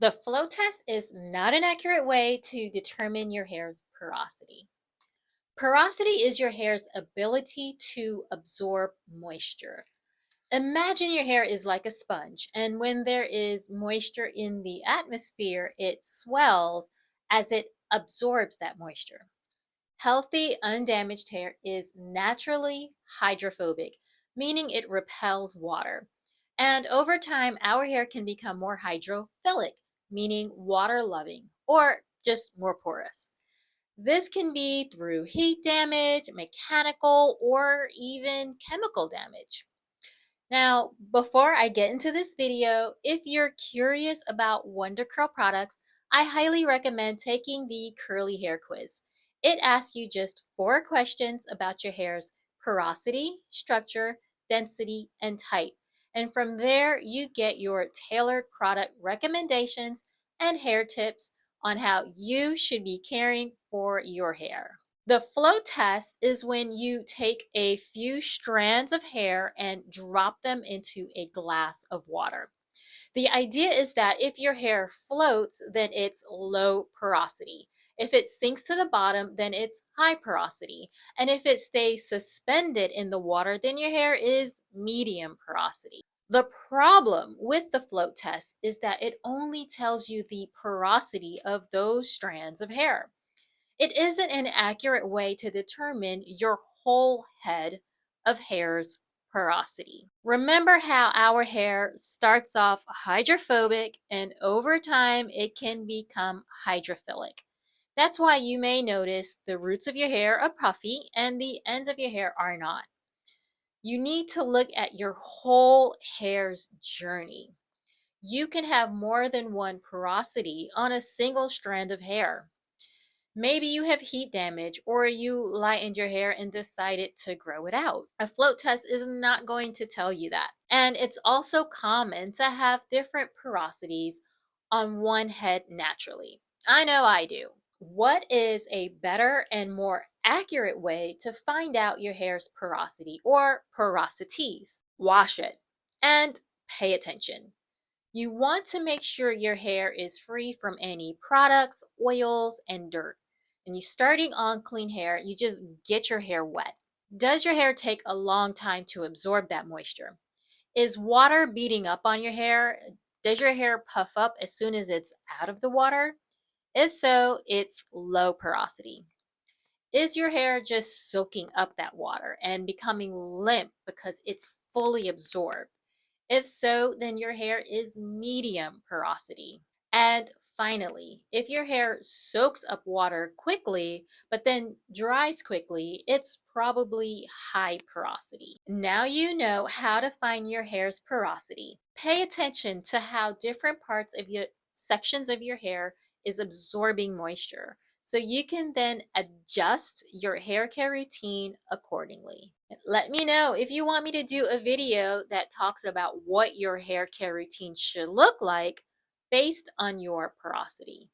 The flow test is not an accurate way to determine your hair's porosity. Porosity is your hair's ability to absorb moisture. Imagine your hair is like a sponge, and when there is moisture in the atmosphere, it swells as it absorbs that moisture. Healthy, undamaged hair is naturally hydrophobic, meaning it repels water. And over time, our hair can become more hydrophilic, meaning water loving, or just more porous. This can be through heat damage, mechanical, or even chemical damage. Now, before I get into this video, if you're curious about Wonder Curl products, I highly recommend taking the Curly Hair Quiz. It asks you just 4 questions about your hair's porosity, structure, density, and type. And from there, you get your tailored product recommendations and hair tips on how you should be caring for your hair. The flow test is when you take a few strands of hair and drop them into a glass of water. The idea is that if your hair floats, then it's low porosity. If it sinks to the bottom, then it's high porosity. And if it stays suspended in the water, then your hair is medium porosity. The problem with the float test is that it only tells you the porosity of those strands of hair. It isn't an accurate way to determine your whole head of hair's porosity. Remember how our hair starts off hydrophobic and over time it can become hydrophilic. That's why you may notice the roots of your hair are puffy and the ends of your hair are not. You need to look at your whole hair's journey. You can have more than one porosity on a single strand of hair. Maybe you have heat damage or you lightened your hair and decided to grow it out. A float test is not going to tell you that. And it's also common to have different porosities on one head naturally. I know I do. What is a better and more accurate way to find out your hair's porosity or porosities? Wash it and pay attention. You want to make sure your hair is free from any products, oils, and dirt. And you starting on clean hair, you just get your hair wet. Does your hair take a long time to absorb that moisture? Is water beating up on your hair? Does your hair puff up as soon as it's out of the water? If so, it's low porosity. Is your hair just soaking up that water and becoming limp because it's fully absorbed? If so, then your hair is medium porosity. And finally, if your hair soaks up water quickly but then dries quickly, it's probably high porosity. Now you know how to find your hair's porosity. Pay attention to how different parts of your sections of your hair is absorbing moisture, so you can then adjust your hair care routine accordingly. Let me know if you want me to do a video that talks about what your hair care routine should look like based on your porosity.